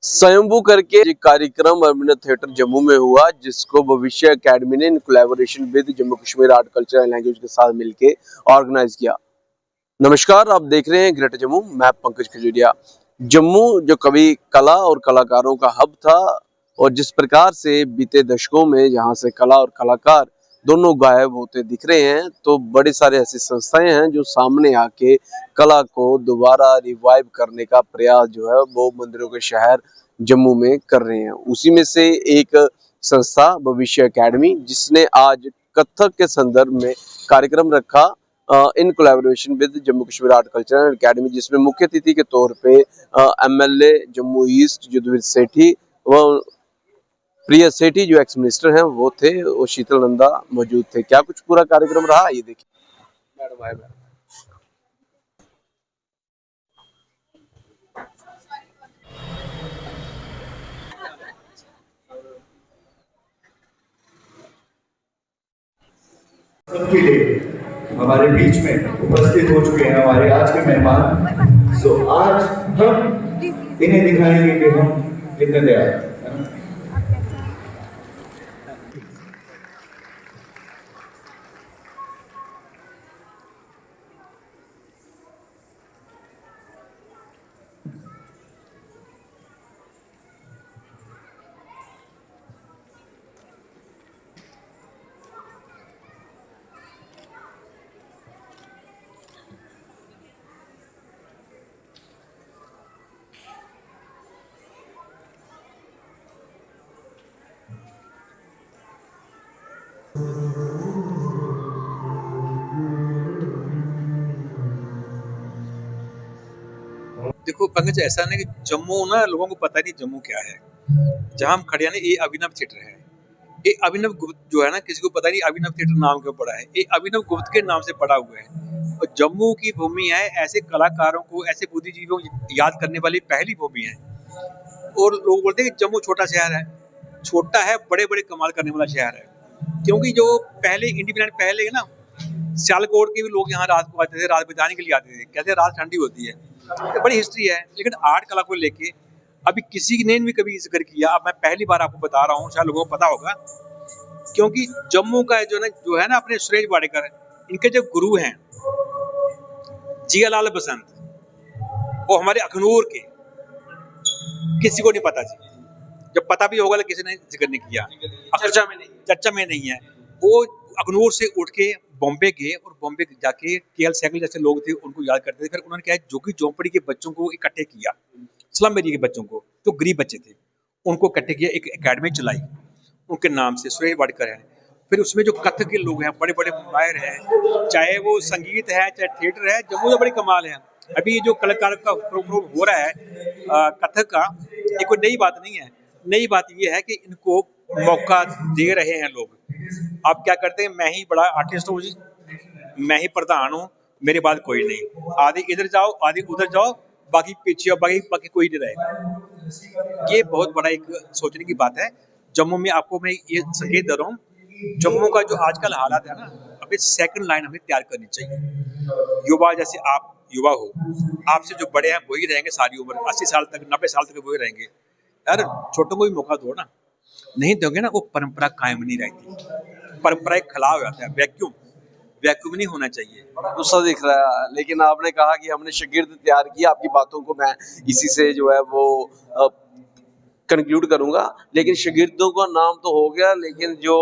स्वयंभू करके एक कार्यक्रम अरविंद थिएटर जम्मू में हुआ, जिसको भविष्य एकेडमी ने in collaboration with Jammu Kashmir art culture and language के साथ मिलके ऑर्गेनाइज किया। नमस्कार, आप देख रहे हैं ग्रेटर जम्मू। मैं पंकज खजूरिया। जम्मू जो कभी कला और कलाकारों का हब था, और जिस प्रकार से बीते दशकों में यहाँ से कला और कलाकार दोनों गायब होते दिख रहे हैं, तो बड़े सारे ऐसी संस्थाएं हैं जो सामने आके कला को दोबारा रिवाइव करने का प्रयास जो है वो मंदिरों के शहर जम्मू में कर रहे हैं। उसी में से एक संस्था भविष्य एकेडमी, जिसने आज कथक के संदर्भ में कार्यक्रम रखा in collaboration with Jammu Kashmir art culture and academy, जिसमें मुख्य अतिथि के तौर पे एमएलए जम्मू ईस्ट युद्धवीर सेठी व प्रिया सेठी जो एक्स मिनिस्टर हैं वो थे, वो शीतल नंदा मौजूद थे। क्या कुछ पूरा कार्यक्रम रहा, ये देखिए। मैडम आए मैडम। सबके लिए हमारे बीच में उपस्थित हो चुके हैं हमारे आज के मेहमान। सो आज हम इन्हें दिखाएंगे कि हम कितने तैयार हैं। देखो पंकज, ऐसा नहीं कि जम्मू ना लोगों को पता नहीं जम्मू क्या है। जहाँ हम खड़े हैं ना, ये अभिनव थिएटर है। ये अभिनव गुप्त जो है ना, किसी को पता नहीं अभिनव थिएटर नाम क्यों पड़ा है। ये अभिनव गुप्त के नाम से पड़ा हुआ है। और जम्मू की भूमि है ऐसे कलाकारों को, ऐसे बुद्धिजीवियों को याद करने वाली पहली भूमि है। और लोग बोलते हैं कि जम्मू छोटा शहर है। छोटा है, बड़े बड़े कमाल करने वाला शहर है। क्योंकि जो पहले इंडिपेंडेंट पहले है ना, सियालकोट के भी लोग यहाँ रात को आते थे, रात बिताने के लिए आते थे। कहते हैं रात ठंडी होती है। तो बड़ी हिस्ट्री है। लेकिन आर्ट कला को लेके अभी किसी ने भी कभी जिक्र किया, अब मैं पहली बार आपको बता रहा हूँ, शायद लोगों को पता होगा। क्योंकि जम्मू का जो है ना अपने सुरेश वाडेकर, इनके जो गुरु हैं जियालाल बसंत, वो हमारे अखनूर के, किसी को नहीं पता जी। जब पता भी होगा तो किसी ने जिक्र नहीं किया, चर्चा में नहीं है। वो अखनूर से उठ के बॉम्बे गए और बॉम्बे जाके केएल सहगल जैसे लोग थे उनको याद करते थे। फिर उन्होंने क्या है, झुग्गी झोंपड़ी के बच्चों को इकट्ठे किया, स्लम एरिया के बच्चों को, जो गरीब बच्चे थे उनको इकट्ठे किया, एक एकेडमी चलाई उनके नाम से, सुरेश वाडकर है। फिर उसमें जो कथक के लोग हैं, बड़े बड़े माहिर हैं, चाहे वो संगीत है चाहे थिएटर है, जम्मू में बड़ी कमाल है। अभी ये जो कलाकार का प्रोग्राम हो रहा है कथक का, ये कोई नई बात नहीं है। नई बात ये है कि इनको मौका दे रहे हैं लोग। आप क्या करते हैं, मैं ही बड़ा आर्टिस्ट हूँ जी, मैं ही प्रधान हूँ, मेरे बाद कोई नहीं, आधे इधर जाओ आधे उधर जाओ, बाकी पीछे बाकी कोई नहीं रहेगा। ये बहुत बड़ा एक सोचने की बात है। जम्मू में आपको मैं ये संकेत दे रहा हूँ, जम्मू का जो आजकल हालात है ना, अभी सेकंड लाइन हमें तैयार करनी चाहिए। युवा जैसे आप युवा हो, आपसे जो बड़े हैं वही रहेंगे सारी उम्र, 80 साल तक 90 साल तक वही रहेंगे। यार छोटों को भी मौका दो ना, नहीं दोगे ना वो परंपरा कायम नहीं रहती। परंपरा एक खिलाफ जाता है, वैक्यूम नहीं होना चाहिए। गुस्सा दिख रहा है, लेकिन आपने कहा कि हमने शागिर्द तैयार किया। आपकी बातों को मैं इसी से जो है वो कंक्लूड करूंगा। लेकिन शागिर्दों का नाम तो हो गया, लेकिन जो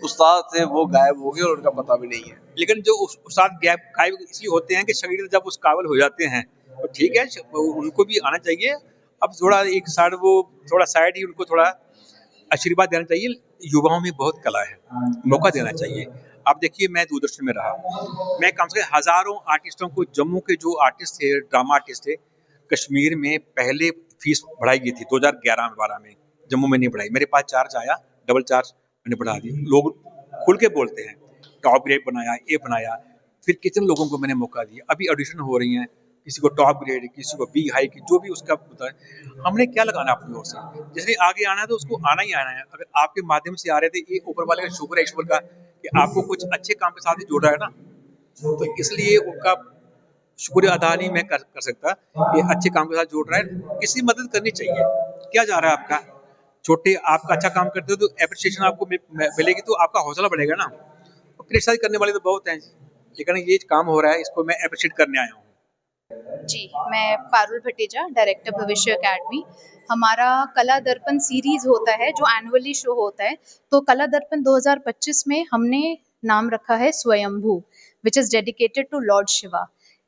उस्ताद थे वो गायब हो गए और उनका पता भी नहीं है। लेकिन जो उस्ताद गायब इसलिए होते हैं कि शागिर्द जब उस काबिल हो जाते हैं तो ठीक है, उनको भी आना चाहिए। अब थोड़ा एक साइड वो थोड़ा साइड ही उनको थोड़ा आशीर्वाद देना चाहिए। युवाओं में बहुत कला है, मौका देना चाहिए। आप देखिए, मैं दूरदर्शन में रहा, मैं कम से कम हजारों आर्टिस्टों को, जम्मू के जो आर्टिस्ट थे, ड्रामा आर्टिस्ट थे, कश्मीर में पहले फीस बढ़ाई गई थी 2011-12 में, जम्मू में नहीं बढ़ाई। मेरे पास चार्ज आया, डबल चार्ज मैंने बढ़ा दी। लोग खुल के बोलते हैं, टॉप ग्रेड बनाया, ये बनाया। फिर कितने लोगों को मैंने मौका दिया। अभी ऑडिशन हो रही हैं, किसी को टॉप ग्रेड, किसी को बी हाई की, जो भी उसका होता है। हमने क्या लगाना अपनी ओर से, जिसने आगे आना है तो उसको आना ही आना है। अगर आपके माध्यम से आ रहे थे, ये ऊपर वाले का शुक्र है, ईश्वर का, कि आपको कुछ अच्छे काम के साथ ही जोड़ रहा है ना, तो इसलिए उनका शुक्रिया अदा नहीं मैं कर सकता कि अच्छे काम के साथ जोड़ रहा है। किसी मदद करनी चाहिए। किया जा रहा है आपका, छोटे आपका अच्छा काम करते हो तो एप्रिसिएशन आपको मिलेगी, तो आपका हौसला बढ़ेगा ना। तो क्रिटिसाइज करने वाले तो बहुत हैं, लेकिन ये काम हो रहा है, इसको मैं अप्रिशिएट करने आया हूँ। जी, मैं पारुल भटेजा, डायरेक्टर भविष्य एकेडमी। हमारा कला दर्पण सीरीज होता है जो एनुअली शो होता है। तो कला दर्पण 2025 में हमने नाम रखा है Swayambhu, which is dedicated to lord Shiva.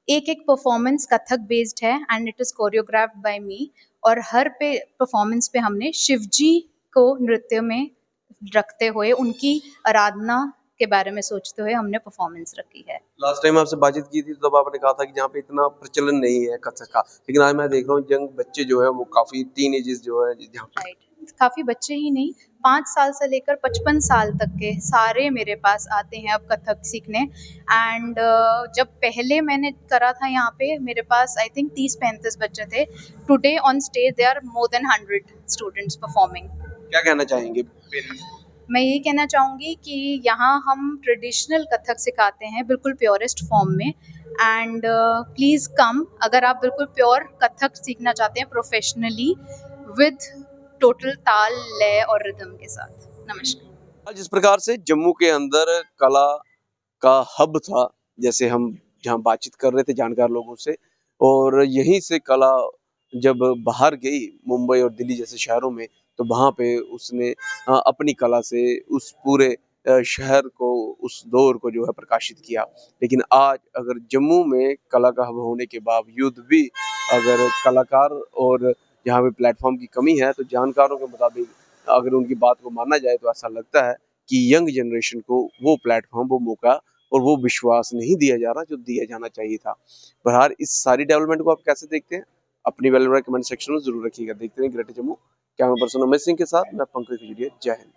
एक परफॉर्मेंस कथक बेस्ड है and it is choreographed by me. और हर परफॉर्मेंस पे हमने शिवजी को नृत्य में रखते हुए, उनकी आराधना के बारे में सोचते हुए हमने परफॉर्मेंस रखी है। लास्ट टाइम आपसे बातचीत की थी तब आपने कहा था कि जहाँ पे इतना प्रचलन नहीं है कथक का, लेकिन आज मैं देख रहा हूँ यंग बच्चे जो है वो काफी टीनेजर्स जो है जहाँ पे राइट, काफी बच्चे ही नहीं, 5 साल से लेकर 55 साल तक के सारे मेरे पास आते हैं अब कथक सीखने। एंड जब पहले मैंने करा था यहाँ पे, मेरे पास आई थिंक 30-35 बच्चे थे। Today on stage there are more than 100 students performing. क्या कहना चाहेंगे पेरेंट्स? मैं यही कहना चाहूँगी कि यहाँ हम ट्रेडिशनल कथक सिखाते हैं बिल्कुल प्योरेस्ट फॉर्म में। एंड प्लीज़ कम, अगर आप बिल्कुल प्योर कथक सीखना चाहते हैं प्रोफेशनली विद टोटल ताल, लय और रिदम के साथ। नमस्कार। जिस प्रकार से जम्मू के अंदर कला का हब था, जैसे हम जहाँ बातचीत कर रहे थे जानकार लोगों से, और यहीं से कला जब बाहर गई मुंबई और दिल्ली जैसे शहरों में, तो वहाँ पे उसने अपनी कला से उस पूरे शहर को, उस दौर को जो है प्रकाशित किया। लेकिन आज अगर जम्मू में कला का हब होने के बावजूद भी अगर कलाकार और यहाँ पे प्लेटफॉर्म की कमी है, तो जानकारों के मुताबिक अगर उनकी बात को माना जाए तो ऐसा लगता है कि यंग जनरेशन को वो प्लेटफॉर्म, वो मौका और वो विश्वास नहीं दिया जा रहा जो दिया जाना चाहिए था। बहरहाल इस सारी डेवलपमेंट को आप कैसे देखते हैं, अपनी वैल्यूएबल कमेंट सेक्शन में जरूर रखिएगा। देखते रहिए greater Jammu. Camera person Umesh Singh के साथ मैं पंकज खजुरिया। जय हिंद।